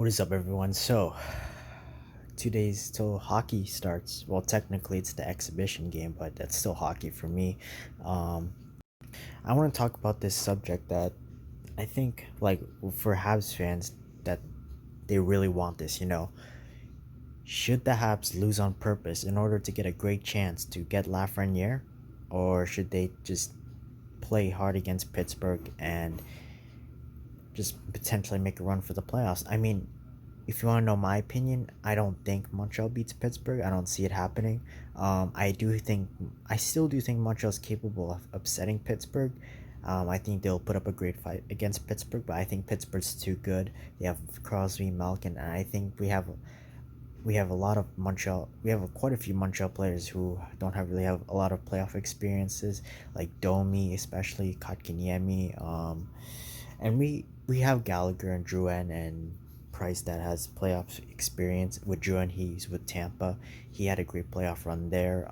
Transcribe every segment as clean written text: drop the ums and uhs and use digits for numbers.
What is up, everyone? So, 2 days till hockey starts. Well, technically, it's the exhibition game, but that's still hockey for me. Um, I want to talk about this subject that I think, like, for Habs fans, that they really want this. Should the Habs lose on purpose in order to get a great chance to get Lafreniere, or should they just play hard against Pittsburgh and just potentially make a run for the playoffs? I mean, if you want to know my opinion, I don't think Montreal beats Pittsburgh. I don't see it happening. I still do think Montreal's capable of upsetting Pittsburgh. I think they'll put up a great fight against Pittsburgh, but I think Pittsburgh's too good. They have Crosby, Malkin, and I think we have a lot of Montreal. We have quite a few Montreal players who don't really have a lot of playoff experiences, like Domi, especially Kotkaniemi. And we have Gallagher and Drouin and Price that has playoff experience. With Drouin, he's with Tampa. He had a great playoff run there.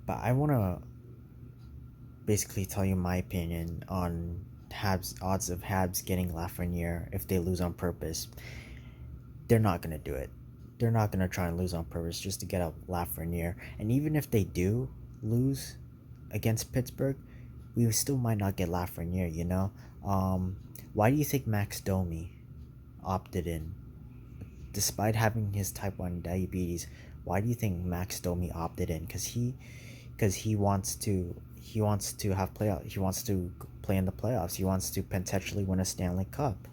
But I want to basically tell you my opinion on Habs odds of Habs getting Lafreniere if they lose on purpose. They're not gonna do it. They're not gonna try and lose on purpose just to get a Lafreniere. And even if they do lose against Pittsburgh, we still might not get Lafreniere. Why do you think Max Domi opted in, despite having his type 1 diabetes? Why do you think Max Domi opted in? Because he wants to have playoff. He wants to play in the playoffs. He wants to potentially win a Stanley Cup.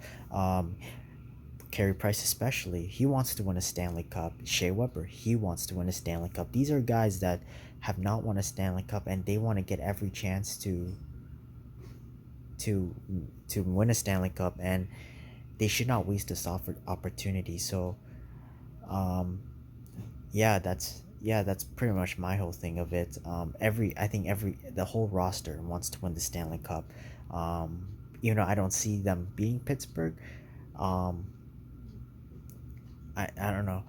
Carey Price especially, he wants to win a Stanley Cup. Shea Weber, he wants to win a Stanley Cup. These are guys that have not won a Stanley Cup, and they want to get every chance to to win a Stanley Cup, and they should not waste this opportunity. So, that's pretty much my whole thing of it. I think the whole roster wants to win the Stanley Cup. I don't see them beating Pittsburgh. Um, I don't know.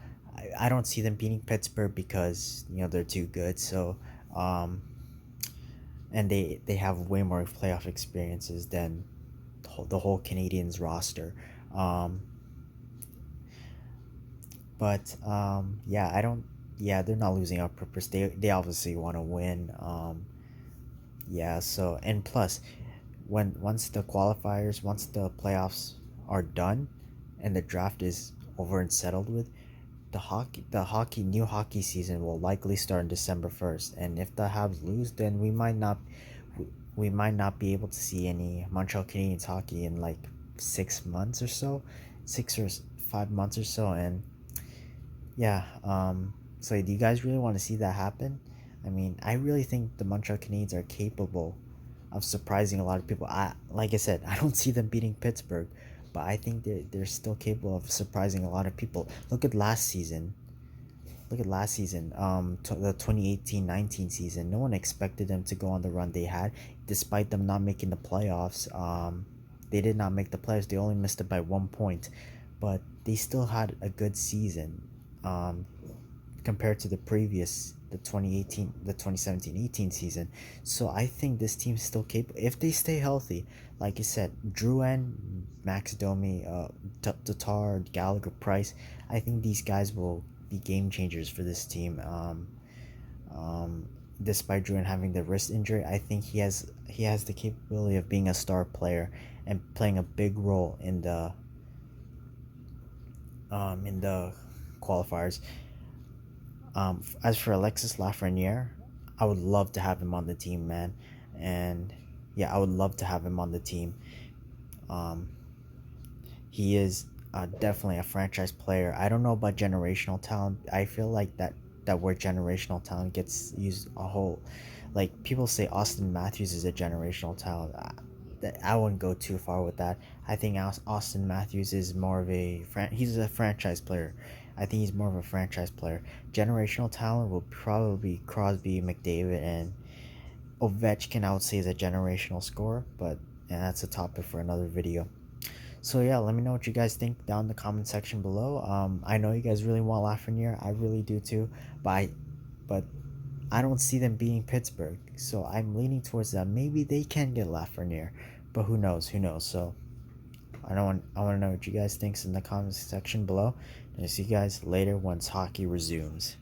I don't see them beating Pittsburgh because they're too good. So, um, and they have way more playoff experiences than the whole Canadians roster. Um, but yeah, I don't. Yeah, they're not losing on purpose. They obviously want to win. Yeah. So, and plus, once the playoffs are done, and the draft is over and settled with, the new hockey season will likely start on December 1st. And if the Habs lose, then we might not be able to see any Montreal Canadiens hockey in like 6 months or so, 6 or 5 months or so. And yeah, so do you guys really want to see that happen? I mean, I really think the Montreal Canadiens are capable of surprising a lot of people. Like I said, I don't see them beating Pittsburgh, but I think they're still capable of surprising a lot of people. Look at last season. The 2018-19 season. No one expected them to go on the run they had, despite them not making the playoffs. They did not make the playoffs. They only missed it by 1 point, but they still had a good season. Compared to the 2017-18 season. So I think this team's still capable if they stay healthy. Like I said, Drouin, Max Domi, Tatar, Gallagher, Price. I think these guys will be game changers for this team. Despite Drouin having the wrist injury, I think he has the capability of being a star player and playing a big role in the qualifiers. As for Alexis Lafreniere, I would love to have him on the team, man. And yeah, I would love to have him on the team. Um, he is definitely a franchise player. I don't know about generational talent. I feel like that word generational talent gets used a whole. Like people say, Austin Matthews is a generational talent. I wouldn't go too far with that. I think Austin Matthews is more of he's a franchise player. I think he's more of a franchise player. Generational talent will probably be Crosby, McDavid, and Ovechkin. I would say is a generational scorer, but yeah, that's a topic for another video. So yeah, let me know what you guys think down in the comment section below. I know you guys really want Lafreniere. I really do too, but I don't see them beating Pittsburgh. So I'm leaning towards that. Maybe they can get Lafreniere, but who knows? Who knows? So I want to know what you guys thinks in the comments section below, and I'll see you guys later once hockey resumes.